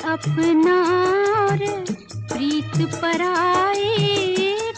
अपना और प्रीत पराई।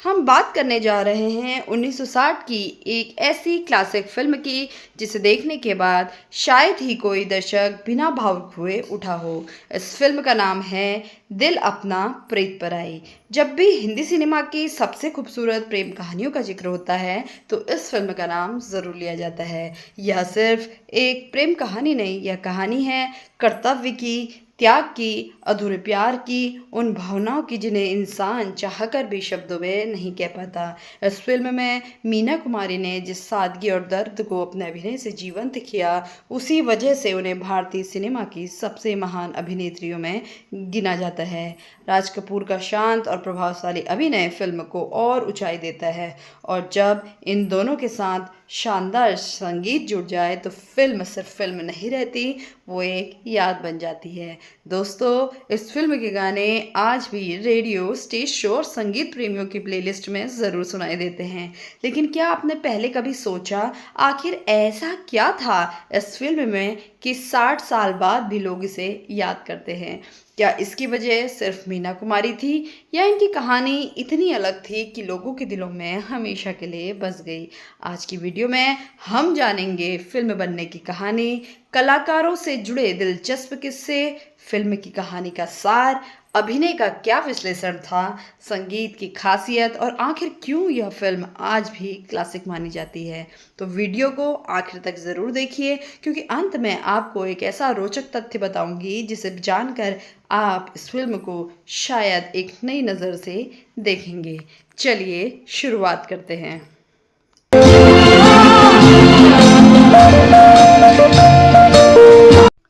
हम बात करने जा रहे हैं 1960 की एक ऐसी क्लासिक फिल्म की जिसे देखने के बाद शायद ही कोई दर्शक बिना भावुक हुए उठा हो। इस फिल्म का नाम है दिल अपना प्रीत पराई। जब भी हिंदी सिनेमा की सबसे खूबसूरत प्रेम कहानियों का जिक्र होता है तो इस फिल्म का नाम ज़रूर लिया जाता है। यह सिर्फ एक प्रेम कहानी नहीं, यह कहानी है कर्तव्य की, त्याग की, अधूरे प्यार की, उन भावनाओं की जिन्हें इंसान चाहकर भी शब्दों में नहीं कह पाता। इस फिल्म में मीना कुमारी ने जिस सादगी और दर्द को अपने अभिनय से जीवंत किया, उसी वजह से उन्हें भारतीय सिनेमा की सबसे महान अभिनेत्रियों में गिना जाता है। राज कपूर का शांत और प्रभावशाली अभिनय फिल्म को और ऊंचाई देता है, और जब इन दोनों के साथ शानदार संगीत जुड़ जाए तो फिल्म सिर्फ फिल्म नहीं रहती, वो एक याद बन जाती है। दोस्तों, इस फिल्म के गाने आज भी रेडियो, स्टेज शो और संगीत प्रेमियों की प्लेलिस्ट में ज़रूर सुनाई देते हैं। लेकिन क्या आपने पहले कभी सोचा आखिर ऐसा क्या था इस फिल्म में कि 60 साल बाद भी लोग इसे याद करते हैं? क्या इसकी वजह सिर्फ मीना कुमारी थी, या इनकी कहानी इतनी अलग थी कि लोगों के दिलों में हमेशा के लिए बस गई? आज की वीडियो में हम जानेंगे फिल्म बनने की कहानी, कलाकारों से जुड़े दिलचस्प किस्से, फिल्म की कहानी का सार, अभिनय का क्या विश्लेषण था, संगीत की खासियत और आखिर क्यों यह फिल्म आज भी क्लासिक मानी जाती है। तो वीडियो को आखिर तक ज़रूर देखिए, क्योंकि अंत में आपको एक ऐसा रोचक तथ्य बताऊंगी जिसे जानकर आप इस फिल्म को शायद एक नई नज़र से देखेंगे। चलिए शुरुआत करते हैं।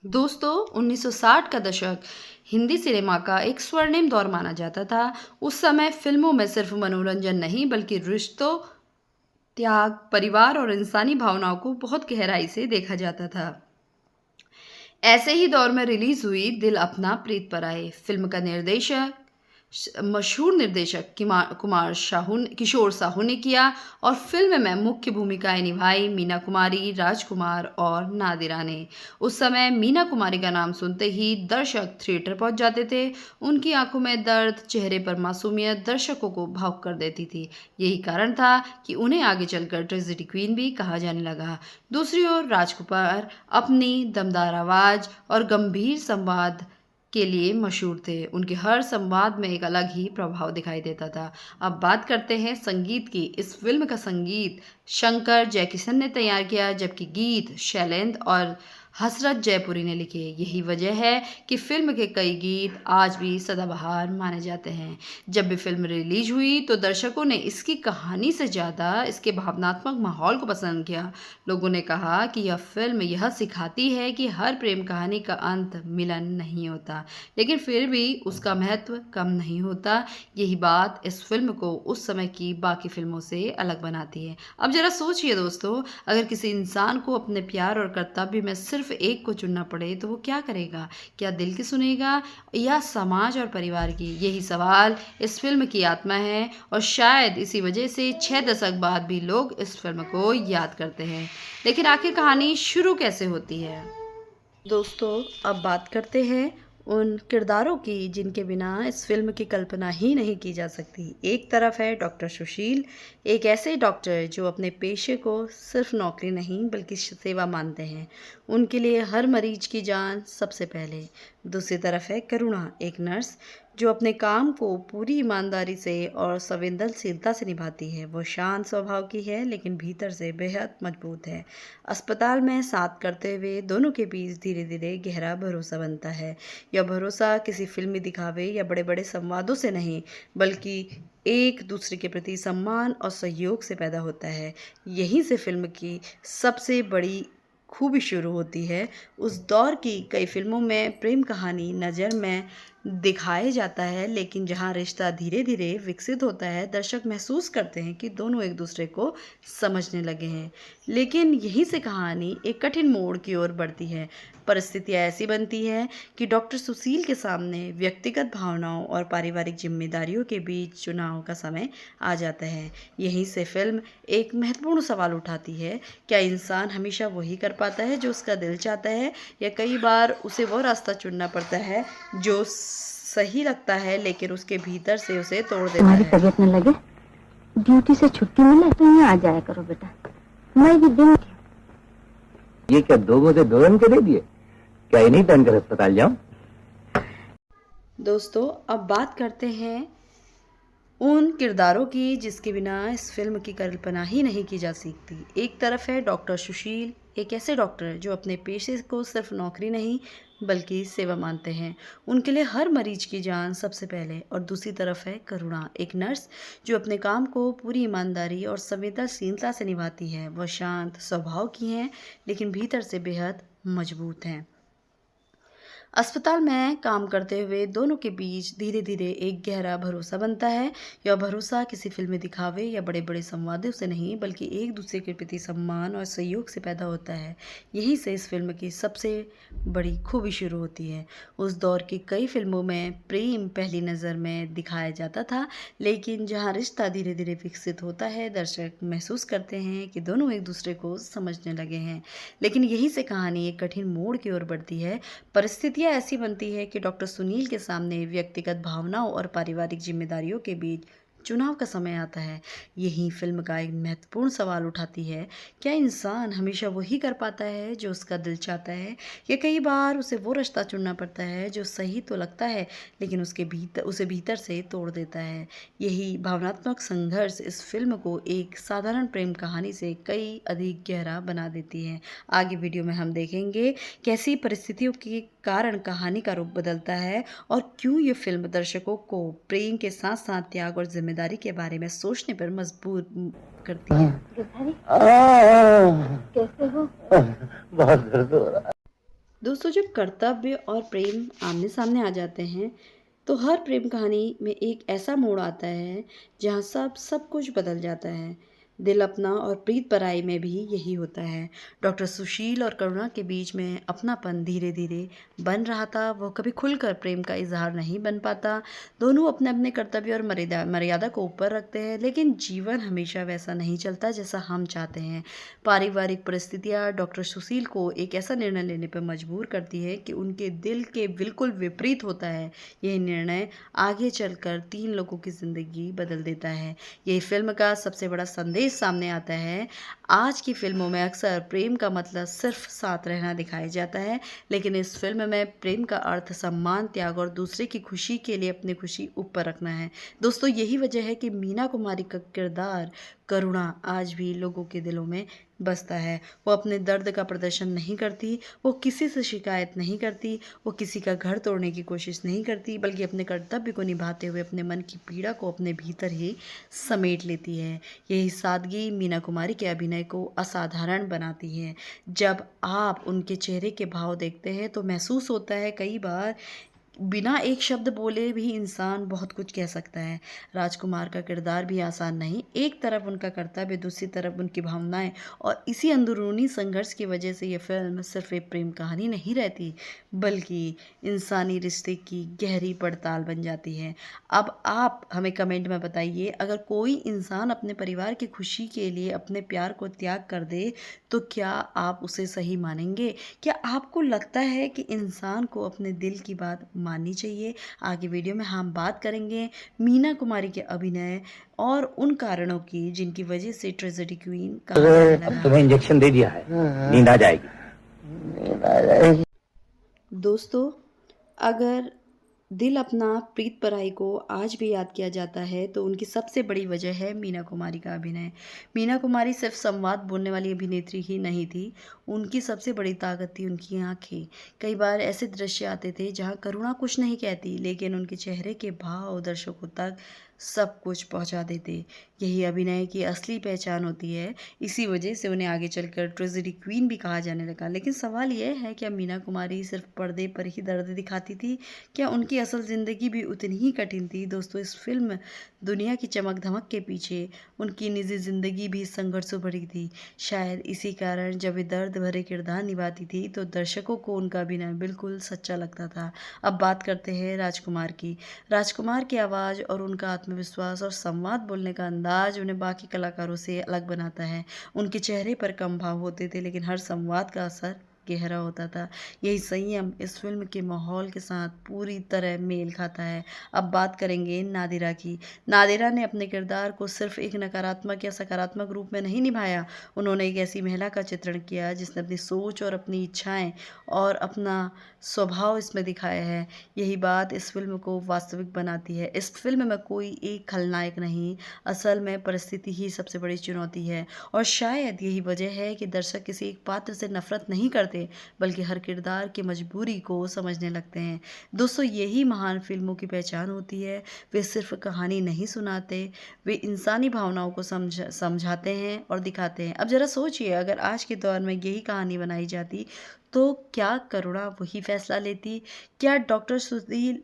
दोस्तों, 1960 का दशक हिंदी सिनेमा का एक स्वर्णिम दौर माना जाता था। उस समय फिल्मों में सिर्फ मनोरंजन नहीं बल्कि रिश्तों, त्याग, परिवार और इंसानी भावनाओं को बहुत गहराई से देखा जाता था। ऐसे ही दौर में रिलीज हुई दिल अपना प्रीत पराई। फिल्म का निर्देशक मशहूर निर्देशक किशोर साहू ने किया, और फिल्म में मुख्य भूमिकाएं निभाई मीना कुमारी, राजकुमार और नादिरा ने। उस समय मीना कुमारी का नाम सुनते ही दर्शक थिएटर पहुंच जाते थे। उनकी आंखों में दर्द, चेहरे पर मासूमियत दर्शकों को भावुक कर देती थी। यही कारण था कि उन्हें आगे चलकर ट्रेजेडी क्वीन भी कहा जाने लगा। दूसरी ओर राजकुमार अपनी दमदार आवाज़ और गंभीर संवाद के लिए मशहूर थे। उनके हर संवाद में एक अलग ही प्रभाव दिखाई देता था। अब बात करते हैं संगीत की। इस फिल्म का संगीत शंकर जयकिशन ने तैयार किया, जबकि गीत शैलेंद्र और हसरत जयपुरी ने लिखे। यही वजह है कि फिल्म के कई गीत आज भी सदाबहार माने जाते हैं। जब भी फिल्म रिलीज हुई तो दर्शकों ने इसकी कहानी से ज़्यादा इसके भावनात्मक माहौल को पसंद किया। लोगों ने कहा कि यह फिल्म यह सिखाती है कि हर प्रेम कहानी का अंत मिलन नहीं होता, लेकिन फिर भी उसका महत्व कम नहीं होता। यही बात इस फिल्म को उस समय की बाकी फिल्मों से अलग बनाती है। अब जरा सोचिए दोस्तों, अगर किसी इंसान को अपने प्यार और कर्तव्य में सिर्फ एक को चुनना पड़े तो वो क्या करेगा? क्या दिल की सुनेगा या समाज और परिवार की? यही सवाल इस फिल्म की आत्मा है, और शायद इसी वजह से 6 दशक बाद भी लोग इस फिल्म को याद करते हैं। लेकिन आखिर कहानी शुरू कैसे होती है? दोस्तों, अब बात करते हैं उन किरदारों की जिनके बिना इस फिल्म की कल्पना ही नहीं की जा सकती। एक तरफ है डॉक्टर सुशील, एक ऐसे डॉक्टर जो अपने पेशे को सिर्फ नौकरी नहीं बल्कि सेवा मानते हैं। उनके लिए हर मरीज की जान सबसे पहले। दूसरी तरफ है करुणा, एक नर्स जो अपने काम को पूरी ईमानदारी से और संवेदनशीलता से निभाती है। वो शांत स्वभाव की है लेकिन भीतर से बेहद मजबूत है। अस्पताल में साथ करते हुए दोनों के बीच धीरे धीरे गहरा भरोसा बनता है। यह भरोसा किसी फिल्मी दिखावे या बड़े बड़े संवादों से नहीं बल्कि एक दूसरे के प्रति सम्मान और सहयोग से पैदा होता है। यहीं से फिल्म की सबसे बड़ी खूबी शुरू होती है। उस दौर की कई फिल्मों में प्रेम कहानी नज़र में दिखाया जाता है, लेकिन जहां रिश्ता धीरे धीरे विकसित होता है, दर्शक महसूस करते हैं कि दोनों एक दूसरे को समझने लगे हैं। लेकिन यहीं से कहानी एक कठिन मोड़ की ओर बढ़ती है। परिस्थितियां ऐसी बनती है कि डॉक्टर सुशील के सामने व्यक्तिगत भावनाओं और पारिवारिक जिम्मेदारियों के बीच चुनाव का समय आ जाता है। यहीं से फिल्म एक महत्वपूर्ण सवाल उठाती है, क्या इंसान हमेशा वही कर पाता है जो उसका दिल चाहता है, या कई बार उसे वो रास्ता चुनना पड़ता है जो सही लगता है लेकिन उसके भीतर से उसे तोड़ देता तुम्हारी है। तबीयत न लगे, ड्यूटी से छुट्टी मिले तो यहाँ आ जाया करो बेटा। मैं भी दिन ये क्या 2 मुझे 2 रन के दे दिए? क्या इन्हीं पहनकर अस्पताल जाऊं? दोस्तों, अब बात करते हैं उन किरदारों की जिसके बिना इस फिल्म की कल्पना ही नहीं की जा सकती। एक तरफ है डॉक्टर सुशील, एक ऐसे डॉक्टर जो अपने पेशे को सिर्फ नौकरी नहीं बल्कि सेवा मानते हैं। उनके लिए हर मरीज की जान सबसे पहले। और दूसरी तरफ है करुणा, एक नर्स जो अपने काम को पूरी ईमानदारी और संवेदनशीलता से निभाती है। वह शांत स्वभाव की हैं लेकिन भीतर से बेहद मजबूत हैं। अस्पताल में काम करते हुए दोनों के बीच धीरे धीरे एक गहरा भरोसा बनता है। यह भरोसा किसी फिल्मी दिखावे या बड़े बड़े संवादों से नहीं बल्कि एक दूसरे के प्रति सम्मान और सहयोग से पैदा होता है। यहीं से इस फिल्म की सबसे बड़ी खूबी शुरू होती है। उस दौर की कई फिल्मों में प्रेम पहली नज़र में दिखाया जाता था, लेकिन जहाँ रिश्ता धीरे धीरे विकसित होता है, दर्शक महसूस करते हैं कि दोनों एक दूसरे को समझने लगे हैं। लेकिन यहीं से कहानी एक कठिन मोड़ की ओर बढ़ती है। परिस्थितियाँ ऐसी बनती है कि डॉक्टर सुनील के सामने व्यक्तिगत भावनाओं और पारिवारिक जिम्मेदारियों के बीच चुनाव का समय आता है। यही फिल्म का एक महत्वपूर्ण सवाल उठाती है, क्या इंसान हमेशा वही कर पाता है जो उसका दिल चाहता है, या कई बार उसे वो रास्ता चुनना पड़ता है जो सही तो लगता है लेकिन उसे भीतर से तोड़ देता है। यही भावनात्मक संघर्ष इस फिल्म को एक साधारण प्रेम कहानी से कई अधिक गहरा बना देती है। आगे वीडियो में हम देखेंगे कैसी परिस्थितियों के कारण कहानी का रूप बदलता है और क्यों ये फिल्म दर्शकों को प्रेम के साथ साथ त्याग और जिम्मेदारी के बारे में सोचने पर मजबूर करती है। कैसे हो? बहुत दर्द हो रहा है। दोस्तों, जब कर्तव्य और प्रेम आमने सामने आ जाते हैं तो हर प्रेम कहानी में एक ऐसा मोड़ आता है जहाँ सब कुछ बदल जाता है। दिल अपना और प्रीत पराई में भी यही होता है। डॉक्टर सुशील और करुणा के बीच में अपनापन धीरे धीरे बन रहा था। वो कभी खुलकर प्रेम का इजहार नहीं बन पाता। दोनों अपने अपने कर्तव्य और मर्यादा को ऊपर रखते हैं, लेकिन जीवन हमेशा वैसा नहीं चलता जैसा हम चाहते हैं। पारिवारिक परिस्थितियाँ डॉक्टर सुशील को एक ऐसा निर्णय लेने पर मजबूर करती है कि उनके दिल के बिल्कुल विपरीत होता है। यह निर्णय आगे चलकर 3 लोगों की ज़िंदगी बदल देता है। यही फिल्म का सबसे बड़ा संदेश सामने आता है। आज की फिल्मों में अक्सर प्रेम का मतलब सिर्फ साथ रहना दिखाया जाता है, लेकिन इस फिल्म में प्रेम का अर्थ सम्मान, त्याग और दूसरे की खुशी के लिए अपनी खुशी ऊपर रखना है। दोस्तों, यही वजह है कि मीना कुमारी का किरदार करुणा आज भी लोगों के दिलों में बसता है। वो अपने दर्द का प्रदर्शन नहीं करती, वो किसी से शिकायत नहीं करती, वो किसी का घर तोड़ने की कोशिश नहीं करती, बल्कि अपने कर्तव्य को निभाते हुए अपने मन की पीड़ा को अपने भीतर ही समेट लेती है। यही सादगी मीना कुमारी के अभिनय को असाधारण बनाती है। जब आप उनके चेहरे के भाव देखते हैं तो महसूस होता है कई बार बिना एक शब्द बोले भी इंसान बहुत कुछ कह सकता है। राजकुमार का किरदार भी आसान नहीं। एक तरफ उनका कर्तव्य, दूसरी तरफ उनकी भावनाएं, और इसी अंदरूनी संघर्ष की वजह से ये फिल्म सिर्फ एक प्रेम कहानी नहीं रहती बल्कि इंसानी रिश्ते की गहरी पड़ताल बन जाती है। अब आप हमें कमेंट में बताइए, अगर कोई इंसान अपने परिवार की खुशी के लिए अपने प्यार को त्याग कर दे तो क्या आप उसे सही मानेंगे? क्या आपको लगता है कि इंसान को अपने दिल की बात माननी चाहिए? आगे वीडियो में हम बात करेंगे मीना कुमारी के अभिनय और उन कारणों की जिनकी वजह से ट्रेजेडी क्वीन कहा जाने लगा। तुम्हें इंजेक्शन दे दिया है, नींद आ जाएगी। दोस्तों, अगर दिल अपना प्रीत पराई को आज भी याद किया जाता है तो उनकी सबसे बड़ी वजह है मीना कुमारी का अभिनय। मीना कुमारी सिर्फ संवाद बोलने वाली अभिनेत्री ही नहीं थी, उनकी सबसे बड़ी ताकत थी उनकी आंखें। कई बार ऐसे दृश्य आते थे जहां करुणा कुछ नहीं कहती, लेकिन उनके चेहरे के भाव दर्शकों तक सब कुछ पहुंचा देते। यही अभिनय की असली पहचान होती है। इसी वजह से उन्हें आगे चलकर ट्रेजेडी क्वीन भी कहा जाने लगा। लेकिन सवाल यह है, क्या मीना कुमारी सिर्फ पर्दे पर ही दर्द दिखाती थी? क्या उनकी असल ज़िंदगी भी उतनी ही कठिन थी? दोस्तों, इस फिल्म दुनिया की चमक धमक के पीछे उनकी निजी ज़िंदगी भी संघर्षों भरी थी। शायद इसी कारण जब वे दर्द भरे किरदार निभाती थी तो दर्शकों को उनका अभिनय बिल्कुल सच्चा लगता था। अब बात करते हैं राजकुमार की। राजकुमार की आवाज़ और उनका आत्मविश्वास और संवाद बोलने का अंदाज उन्हें बाकी कलाकारों से अलग बनाता है। उनके चेहरे पर कम भाव होते थे, लेकिन हर संवाद का असर गहरा होता था। यही संयम इस फिल्म के माहौल के साथ पूरी तरह मेल खाता है। अब बात करेंगे नादिरा की। नादिरा ने अपने किरदार को सिर्फ एक नकारात्मक या सकारात्मक रूप में नहीं निभाया। उन्होंने एक ऐसी महिला का चित्रण किया जिसने अपनी सोच और अपनी इच्छाएं और अपना स्वभाव इसमें दिखाया है। यही बात इस फिल्म को वास्तविक बनाती है। इस फिल्म में कोई एक खलनायक नहीं, असल में परिस्थिति ही सबसे बड़ी चुनौती है। और शायद यही वजह है कि दर्शक किसी एक पात्र से नफरत नहीं करते, बल्कि हर किरदार की मजबूरी को समझने लगते हैं। दोस्तों, यही महान फिल्मों की पहचान होती है। वे सिर्फ कहानी नहीं सुनाते, वे इंसानी भावनाओं को समझाते हैं और दिखाते हैं। अब जरा सोचिए, अगर आज के दौर में यही कहानी बनाई जाती तो क्या करुणा वही फैसला लेती? क्या डॉक्टर सुशील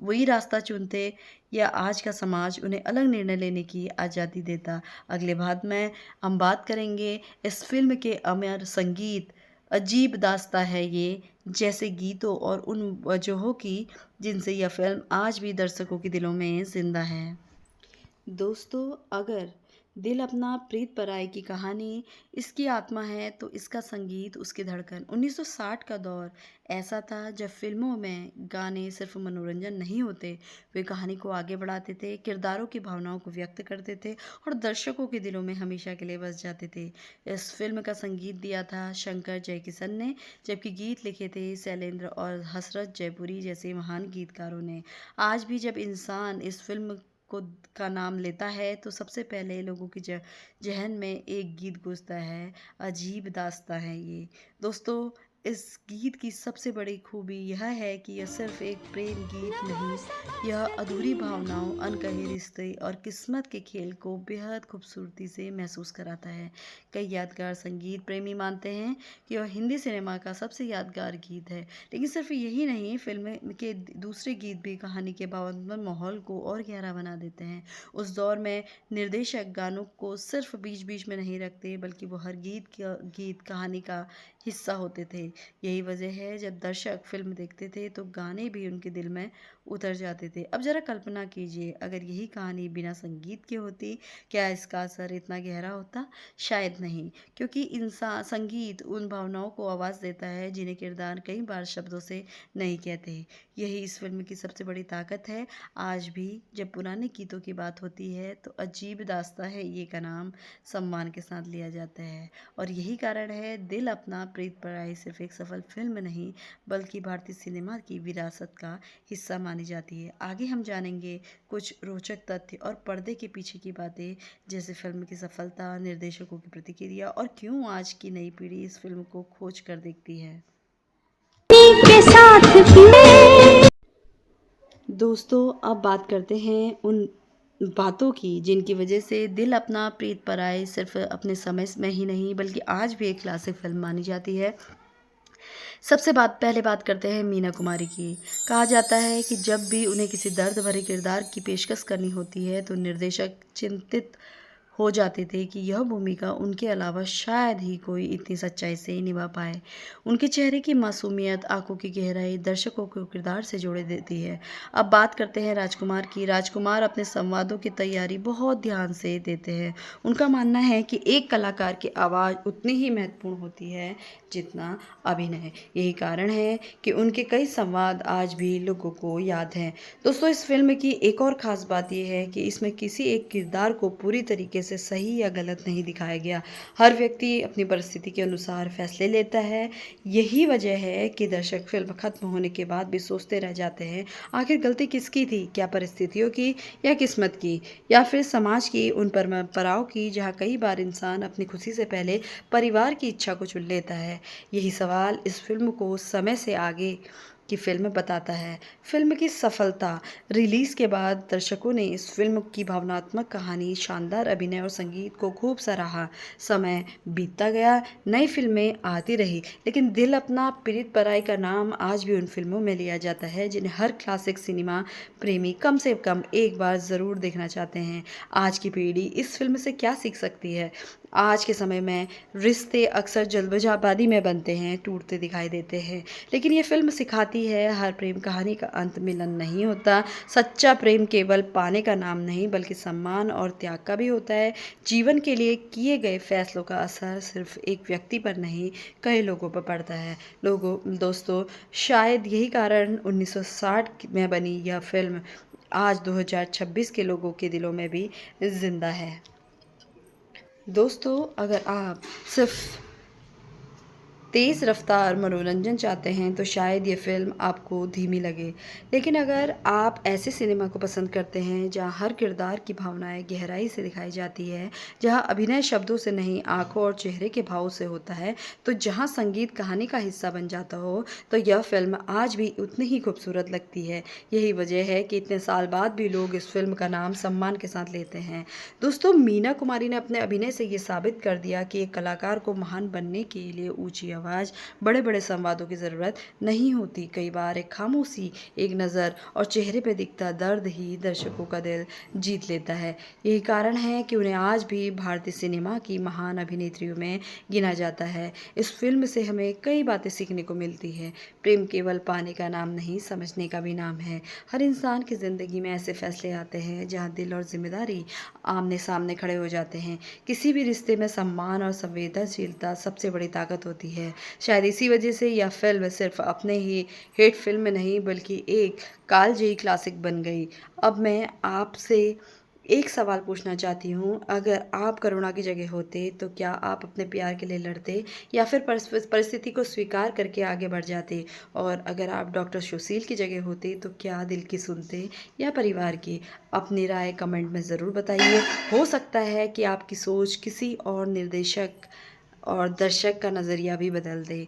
वही रास्ता चुनते, या आज का समाज उन्हें अलग निर्णय लेने की आज़ादी देता? अगले भाग में हम बात करेंगे इस फिल्म के अमर संगीत, अजीब दास्तां है ये जैसे गीतों और उन वजहों की जिनसे यह फिल्म आज भी दर्शकों के दिलों में जिंदा है। दोस्तों, अगर दिल अपना प्रीत पराई की कहानी इसकी आत्मा है, तो इसका संगीत उसकी धड़कन। 1960 का दौर ऐसा था जब फिल्मों में गाने सिर्फ मनोरंजन नहीं होते, वे कहानी को आगे बढ़ाते थे, किरदारों की भावनाओं को व्यक्त करते थे और दर्शकों के दिलों में हमेशा के लिए बस जाते थे। इस फिल्म का संगीत दिया था शंकर जयकिशन ने, जबकि गीत लिखे थे शैलेंद्र और हसरत जयपुरी जैसे महान गीतकारों ने। आज भी जब इंसान इस फिल्म को का नाम लेता है तो सबसे पहले लोगों की जहन में एक गीत गूंजता है, अजीब दास्तां है ये। दोस्तों, इस गीत की सबसे बड़ी खूबी यह है कि यह सिर्फ एक प्रेम गीत नहीं, यह अधूरी भावनाओं, अनकहे रिश्ते और किस्मत के खेल को बेहद खूबसूरती से महसूस कराता है। कई यादगार संगीत प्रेमी मानते हैं कि यह हिंदी सिनेमा का सबसे यादगार गीत है, लेकिन सिर्फ यही नहीं, फिल्म के दूसरे गीत भी कहानी के भावनात्मक माहौल को और गहरा बना देते हैं। उस दौर में निर्देशक गानों को सिर्फ बीच बीच में नहीं रखते, बल्कि वो हर गीत कहानी का हिस्सा होते थे। यही वजह है जब दर्शक फिल्म देखते थे तो गाने भी उनके दिल में उतर जाते थे। अब जरा कल्पना कीजिए, अगर यही कहानी बिना संगीत की होती, क्या इसका असर इतना गहरा होता? शायद नहीं, क्योंकि इंसान संगीत उन भावनाओं को आवाज़ देता है जिन्हें किरदार कई बार शब्दों से नहीं कहते। यही इस फिल्म की सबसे बड़ी ताकत है। आज भी जब पुराने गीतों की बात होती है तो अजीब दास्तां है ये का नाम सम्मान के साथ लिया जाता है। और यही कारण है दिल अपना प्रीत पराई सिर्फ एक सफल फिल्म नहीं, बल्कि भारतीय सिनेमा की विरासत का हिस्सा मानी जाती है। आगे हम जानेंगे कुछ रोचक तथ्य और पर्दे के पीछे की बातें, जैसे फिल्म की सफलता, निर्देशकों की प्रतिक्रिया और क्यों आज की नई पीढ़ी इस फिल्म को खोज कर देखती है। के साथ दोस्तों, अब बात करते हैं उन बातों की जिनकी वजह से दिल अपना प्रीत पराई सिर्फ अपने समय में ही नहीं, बल्कि आज भी एक क्लासिक फिल्म मानी जाती है। पहले बात करते हैं मीना कुमारी की। कहा जाता है कि जब भी उन्हें किसी दर्द भरे किरदार की पेशकश करनी होती है तो निर्देशक चिंतित हो जाते थे कि यह भूमिका उनके अलावा शायद ही कोई इतनी सच्चाई से निभा पाए। उनके चेहरे की मासूमियत, आंखों की गहराई दर्शकों को किरदार से जोड़े देती है। अब बात करते हैं राजकुमार की। राजकुमार अपने संवादों की तैयारी बहुत ध्यान से देते हैं। उनका मानना है कि एक कलाकार की आवाज़ उतनी ही महत्वपूर्ण होती है जितना अभिनय। यही कारण है कि उनके कई संवाद आज भी लोगों को याद हैं। दोस्तों, इस फिल्म की एक और ख़ास बात यह है कि इसमें किसी एक किरदार को पूरी तरीके से सही या गलत नहीं दिखाया गया। हर व्यक्ति अपनी परिस्थिति के अनुसार फैसले लेता है। यही वजह है कि दर्शक फिल्म खत्म होने के बाद भी सोचते रह जाते हैं, आखिर गलती किसकी थी? क्या परिस्थितियों की, या किस्मत की, या फिर समाज की उन परंपराओं की, जहाँ कई बार इंसान अपनी खुशी से पहले परिवार की इच्छा को चुन लेता है। यही सवाल इस फिल्म को समय से आगे की फिल्म बताता है। फिल्म की सफलता रिलीज़ के बाद दर्शकों ने इस फिल्म की भावनात्मक कहानी, शानदार अभिनय और संगीत को खूब सराहा। समय बीतता गया, नई फिल्में आती रही, लेकिन दिल अपना पीड़ित पराई का नाम आज भी उन फिल्मों में लिया जाता है जिन्हें हर क्लासिक सिनेमा प्रेमी कम से कम एक बार ज़रूर देखना चाहते हैं। आज की पीढ़ी इस फिल्म से क्या सीख सकती है? आज के समय में रिश्ते अक्सर जल्दबाजी में बनते हैं, टूटते दिखाई देते हैं, लेकिन ये फिल्म सिखाती है हर प्रेम कहानी का अंत मिलन नहीं होता। सच्चा प्रेम केवल पाने का नाम नहीं बल्कि सम्मान और त्याग का भी होता है। जीवन के लिए किए गए फैसलों का असर सिर्फ एक व्यक्ति पर नहीं, कई लोगों पर पड़ता है। दोस्तों, शायद यही कारण 1960 में बनी यह फिल्म आज 2026 के लोगों के दिलों में भी जिंदा है। दोस्तों, अगर आप सिर्फ तेज़ रफ्तार मनोरंजन चाहते हैं तो शायद ये फ़िल्म आपको धीमी लगे, लेकिन अगर आप ऐसे सिनेमा को पसंद करते हैं जहां हर किरदार की भावनाएं गहराई से दिखाई जाती है, जहां अभिनय शब्दों से नहीं आंखों और चेहरे के भाव से होता है, तो जहां संगीत कहानी का हिस्सा बन जाता हो, तो यह फ़िल्म आज भी उतनी ही खूबसूरत लगती है। यही वजह है कि इतने साल बाद भी लोग इस फिल्म का नाम सम्मान के साथ लेते हैं। दोस्तों, मीना कुमारी ने अपने अभिनय से ये साबित कर दिया कि एक कलाकार को महान बनने के लिए ऊंची आवाज़, बड़े बड़े संवादों की ज़रूरत नहीं होती। कई बार एक खामोशी, एक नज़र और चेहरे पे दिखता दर्द ही दर्शकों का दिल जीत लेता है। यही कारण है कि उन्हें आज भी भारतीय सिनेमा की महान अभिनेत्रियों में गिना जाता है। इस फिल्म से हमें कई बातें सीखने को मिलती है। प्रेम केवल पाने का नाम नहीं, समझने का भी नाम है। हर इंसान की ज़िंदगी में ऐसे फैसले आते हैं जहाँ दिल और जिम्मेदारी आमने सामने खड़े हो जाते हैं। किसी भी रिश्ते में सम्मान और संवेदनशीलता सबसे बड़ी ताकत होती है। शायद इसी वजह से यह फिल्म सिर्फ अपने ही हिट फिल्म नहीं बल्कि एक कालजयी क्लासिक बन गई। अब मैं आपसे एक सवाल पूछना चाहती हूँ, अगर आप करुणा की जगह होते तो क्या आप अपने प्यार के लिए लड़ते या फिर परिस्थिति को स्वीकार करके आगे बढ़ जाते? और अगर आप डॉक्टर सुशील की जगह होते तो क्या दिल की सुनते या परिवार की? अपनी राय कमेंट में ज़रूर बताइए। हो सकता है कि आपकी सोच किसी और निर्देशक और दर्शक का नज़रिया भी बदल दे।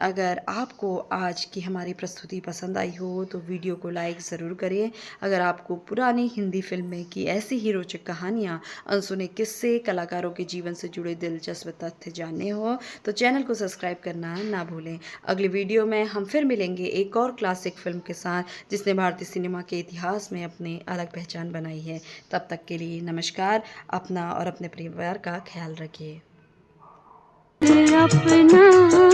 अगर आपको आज की हमारी प्रस्तुति पसंद आई हो तो वीडियो को लाइक ज़रूर करें। अगर आपको पुरानी हिंदी फिल्में की ऐसी ही रोचक कहानियाँ, अनसुने किस्से, कलाकारों के जीवन से जुड़े दिलचस्प तथ्य जानने हो तो चैनल को सब्सक्राइब करना ना भूलें। अगली वीडियो में हम फिर मिलेंगे एक और क्लासिक फिल्म के साथ जिसने भारतीय सिनेमा के इतिहास में अपनी अलग पहचान बनाई है। तब तक के लिए नमस्कार। अपना और अपने परिवार का ख्याल रखिए। अपना